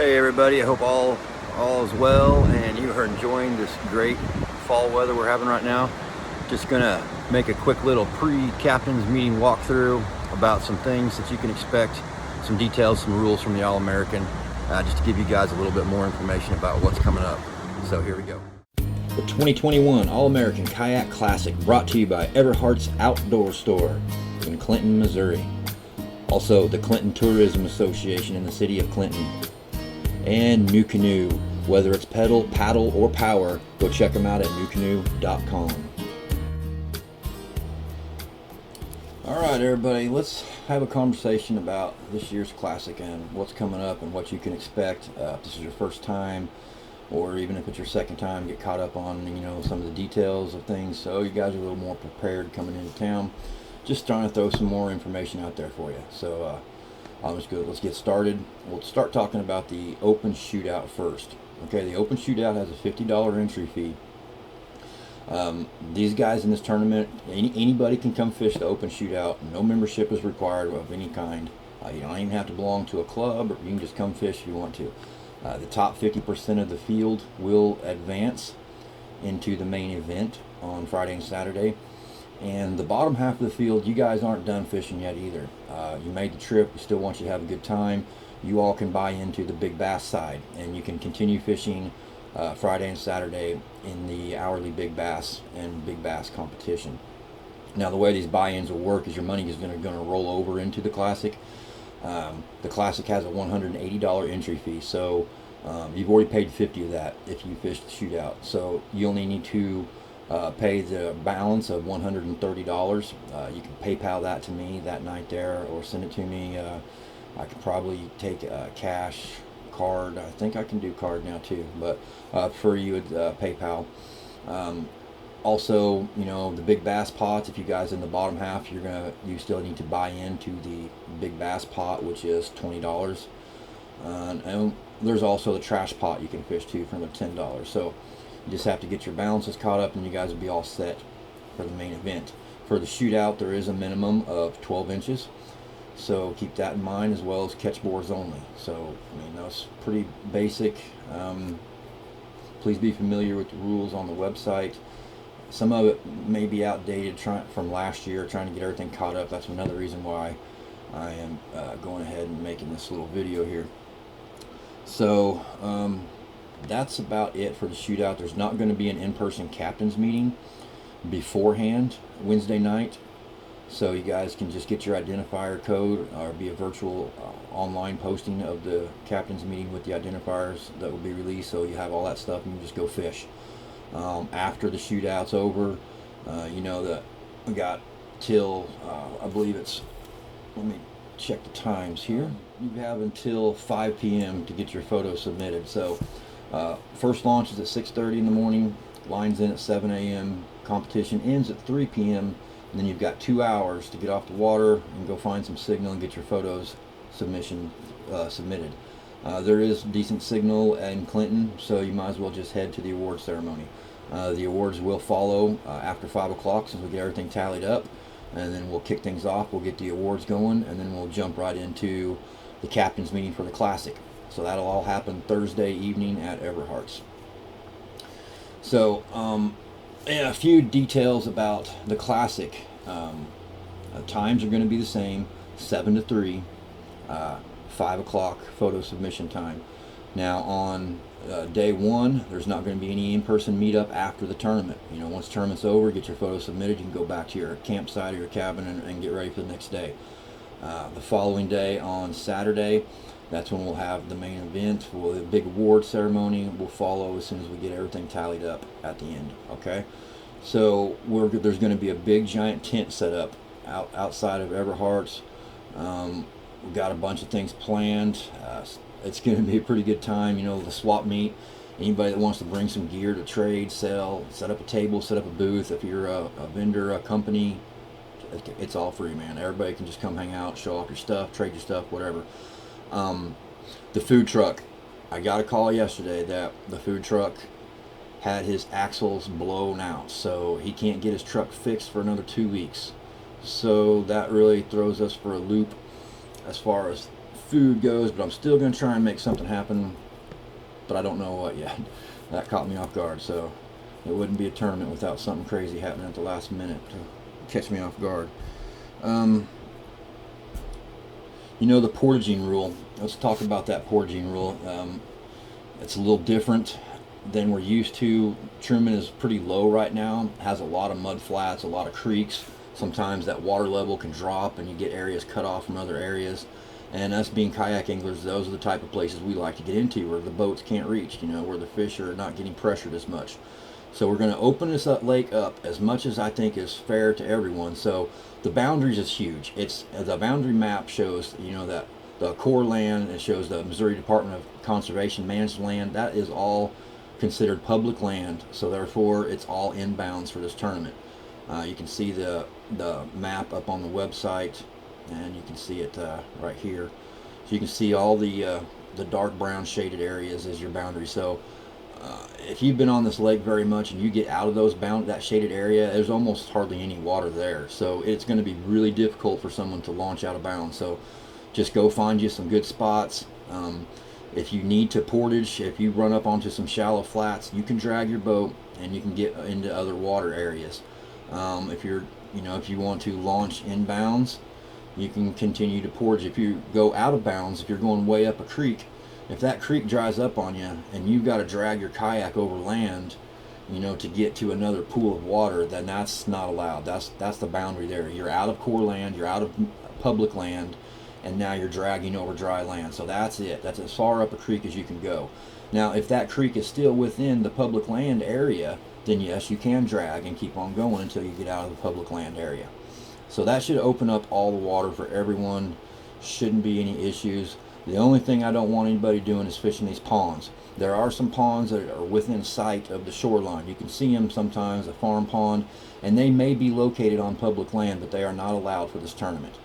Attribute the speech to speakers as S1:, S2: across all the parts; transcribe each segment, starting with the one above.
S1: Hey everybody, I hope all is well and you are enjoying this great fall weather we're having right now. Just gonna make a quick little pre-captain's meeting walkthrough about some things that you can expect, some details, some rules from the All-American, just to give you guys a little bit more information about what's coming up. So here we go.
S2: The 2021 All-American Kayak Classic, brought to you by Everhart's Outdoor Store in Clinton, Missouri. Also, the Clinton Tourism Association in the city of Clinton. And New Canoe. Whether it's pedal, paddle, or power, go check them out at newcanoe.com. Alright everybody, let's have a conversation about this year's Classic and what's coming up and what you can expect. If this is your first time, or even if it's your second time, get caught up on some of the details of things so you guys are a little more prepared coming into town. Just trying to throw some more information out there for you. So let's get started. We'll start talking about the Open Shootout first. Okay, the Open Shootout has a $50 entry fee. These guys in this tournament, anybody can come fish the Open Shootout. No membership is required of any kind. You don't even have to belong to a club, or you can just come fish if you want to. The top 50% of the field will advance into the main event on Friday and Saturday. And the bottom half of the field, you guys aren't done fishing yet either. You made the trip, we still want you to have a good time. You all can buy into the big bass side, and you can continue fishing Friday and Saturday in the hourly big bass and big bass competition. Now the way these buy-ins will work is your money is going to roll over into the Classic. The Classic has a $180 entry fee, so you've already paid 50 of that if you fish the Shootout. So you only need to pay the balance of $130. You can PayPal that to me that night there, or send it to me. I could probably take a cash, card. I think I can do card now too, but for you would PayPal. Also, the big bass pots. If you guys in the bottom half, you still need to buy into the big bass pot, which is $20. And there's also the trash pot you can fish too from $10. So you just have to get your balances caught up, and you guys will be all set for the main event. For the Shootout, there is a minimum of 12 inches. So keep that in mind, as well as catch boards only. So, that's pretty basic. Please be familiar with the rules on the website. Some of it may be outdated from last year, trying to get everything caught up. That's another reason why I am going ahead and making this little video here. So, that's about it for the Shootout. There's not going to be an in-person captain's meeting beforehand Wednesday night. So you guys can just get your identifier code, or be a virtual online posting of the captain's meeting with the identifiers that will be released. So you have all that stuff and you just go fish. After the Shootout's over, that we got till, I believe it's, let me check the times here. You have until 5 p.m. to get your photos submitted. So first launch is at 6:30 in the morning, lines in at 7 a.m., competition ends at 3 p.m., and then you've got 2 hours to get off the water and go find some signal and get your photos submitted. There is decent signal in Clinton, so you might as well just head to the award ceremony. The awards will follow after 5 o'clock, since we get everything tallied up, and then we'll kick things off. We'll get the awards going, and then we'll jump right into the captain's meeting for the Classic. So that'll all happen Thursday evening at Everhart's. So a few details about the Classic. Times are going to be the same, 7 to 3, 5 o'clock photo submission time. Now on day one, there's not going to be any in-person meetup after the tournament. Once the tournament's over, get your photos submitted, you can go back to your campsite or your cabin and get ready for the next day. The following day, on Saturday, that's when we'll have the main event. The big award ceremony will follow as soon as we get everything tallied up at the end. Okay, so there's going to be a big giant tent set up outside of Everhart's. We've got a bunch of things planned. It's going to be a pretty good time. The swap meet. Anybody that wants to bring some gear to trade, sell, set up a table, set up a booth. If you're a vendor, a company, it's all free, man. Everybody can just come hang out, show off your stuff, trade your stuff, whatever. The food truck, I got a call yesterday that the food truck had his axles blown out, so he can't get his truck fixed for another 2 weeks. So that really throws us for a loop as far as food goes, but I'm still going to try and make something happen, but I don't know what yet. That caught me off guard, so it wouldn't be a tournament without something crazy happening at the last minute to catch me off guard. You know, the portaging rule. Let's talk about that portaging rule. It's a little different than we're used to. Truman is pretty low right now, has a lot of mud flats, a lot of creeks. Sometimes that water level can drop and you get areas cut off from other areas. And us being kayak anglers, those are the type of places we like to get into, where the boats can't reach, you know, where the fish are not getting pressured as much. So we're going to open this lake up as much as I think is fair to everyone. So the boundaries is huge. It's the boundary map shows, you know, that the core land, it shows the Missouri Department of Conservation managed land. That is all considered public land, so therefore it's all inbounds for this tournament. You can see the map up on the website, and you can see it right here. So you can see all the dark brown shaded areas as your boundary. So if you've been on this lake very much and you get out of that shaded area, there's almost hardly any water there. So it's going to be really difficult for someone to launch out of bounds. So just go find you some good spots. If you need to portage, if you run up onto some shallow flats, you can drag your boat and you can get into other water areas. If you want to launch inbounds, you can continue to portage. If you go out of bounds, if you're going way up a creek, if that creek dries up on you and you've got to drag your kayak over land, you know, to get to another pool of water, then that's not allowed. That's the boundary there. You're out of core land, you're out of public land, and now you're dragging over dry land. So that's it. That's as far up a creek as you can go. Now, if that creek is still within the public land area, then yes, you can drag and keep on going until you get out of the public land area. So that should open up all the water for everyone. Shouldn't be any issues. The only thing I don't want anybody doing is fishing these ponds. There are some ponds that are within sight of the shoreline. You can see them sometimes, a farm pond, and they may be located on public land, but they are not allowed for this tournament.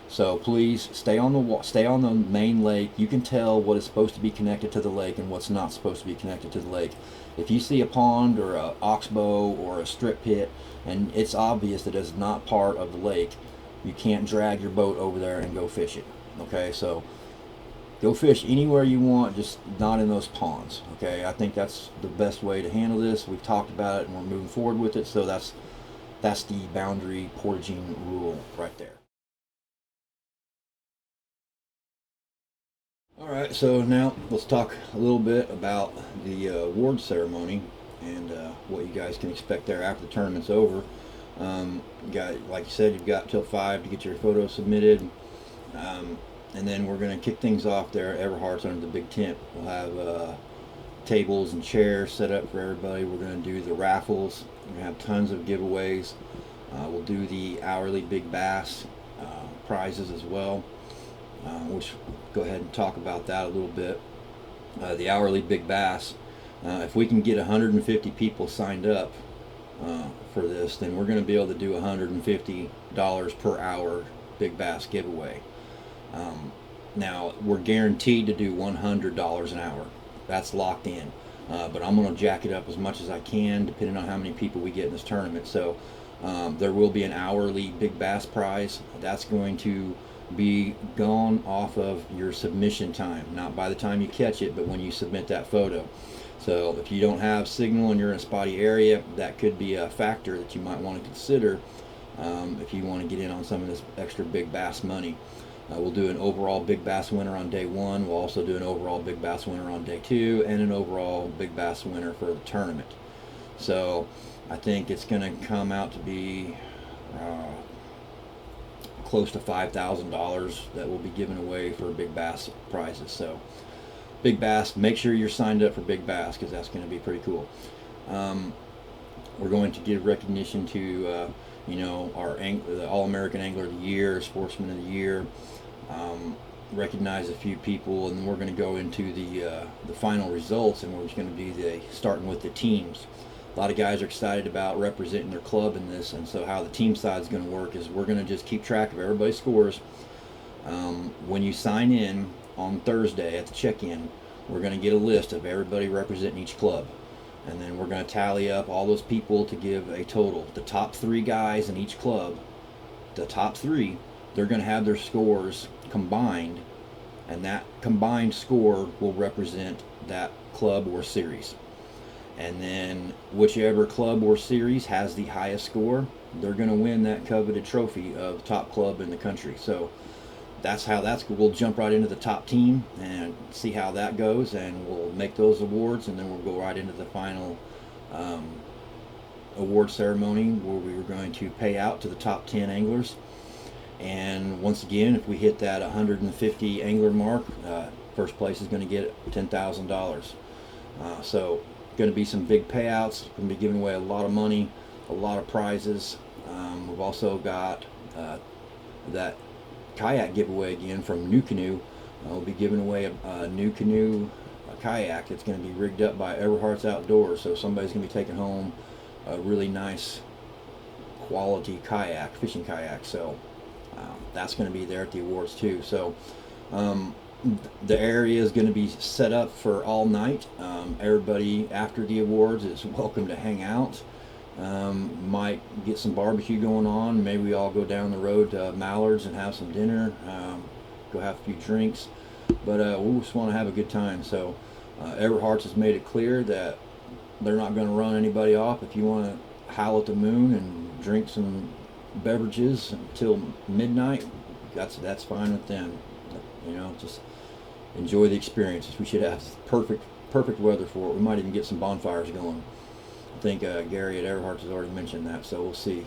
S2: So please stay on the main lake. You can tell what is supposed to be connected to the lake and what's not supposed to be connected to the lake. If you see a pond or a oxbow or a strip pit and it's obvious that it's not part of the lake, you can't drag your boat over there and go fish it. Okay, so go fish anywhere you want, just not in those ponds. Okay, I think that's the best way to handle this. We've talked about it and we're moving forward with it. So that's the boundary portaging rule right there. Alright, so now let's talk a little bit about the award ceremony and what you guys can expect there after the tournament's over. Like you said, you've got till 5 to get your photos submitted, and then we're going to kick things off there at Everhart's under the big tent. We'll have tables and chairs set up for everybody. We're going to do the raffles. We're going to have tons of giveaways. We'll do the hourly big bass prizes as well. Which go ahead and talk about that a little bit. The hourly big bass, if we can get 150 people signed up for this, then we're going to be able to do $150 per hour big bass giveaway. Now we're guaranteed to do $100 an hour. That's locked in, but I'm going to jack it up as much as I can depending on how many people we get in this tournament. So there will be an hourly big bass prize. That's going to be gone off of your submission time, not by the time you catch it, but when you submit that photo. So if you don't have signal and you're in a spotty area, that could be a factor that you might want to consider if you want to get in on some of this extra big bass money. We'll do an overall big bass winner on day 1. We'll also do an overall big bass winner on day 2 and an overall big bass winner for the tournament. So I think it's going to come out to be close to $5,000 that will be given away for big bass prizes. So big bass, make sure you're signed up for big bass because that's going to be pretty cool. We're going to give recognition to the All-American Angler of the Year, Sportsman of the Year, recognize a few people, and then we're going to go into the final results, and we're going to be starting with the teams. A lot of guys are excited about representing their club in this, and so how the team side is going to work is we're going to just keep track of everybody's scores. When you sign in on Thursday at the check-in, we're going to get a list of everybody representing each club, and then we're going to tally up all those people to give a total. The top 3 guys in each club, the top 3, they're going to have their scores combined and that combined score will represent that club or series. And then whichever club or series has the highest score, they're going to win that coveted trophy of top club in the country. So that's how we'll jump right into the top team and see how that goes, and we'll make those awards, and then we'll go right into the final award ceremony where we were going to pay out to the top 10 anglers. And once again, if we hit that 150 angler mark, first place is going to get $10,000. So going to be some big payouts. Going to be giving away a lot of money, a lot of prizes. We've also got that kayak giveaway again from New Canoe. We'll be giving away a New Canoe kayak. It's going to be rigged up by Everhart's Outdoors, so somebody's going to be taking home a really nice quality kayak, fishing kayak. So that's going to be there at the awards too. So the area is going to be set up for all night. Everybody after the awards is welcome to hang out. Might get some barbecue going on. Maybe we all go down the road to Mallard's and have some dinner, go have a few drinks, but we just want to have a good time. So Everhart's has made it clear that they're not going to run anybody off. If you want to howl at the moon and drink some beverages until midnight, that's fine with them. You know, just enjoy the experiences. We should have perfect weather for it. We might even get some bonfires going. I think Gary at Everhart's has already mentioned that, so we'll see.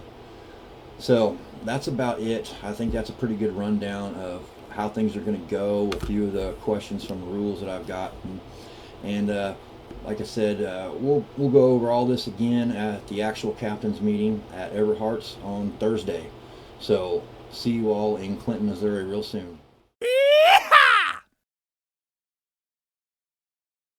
S2: So that's about it. I think that's a pretty good rundown of how things are going to go, a few of the questions from the rules that I've got, and like I said, we'll go over all this again at the actual captain's meeting at Everhart's on Thursday. So see you all in Clinton, Missouri real soon.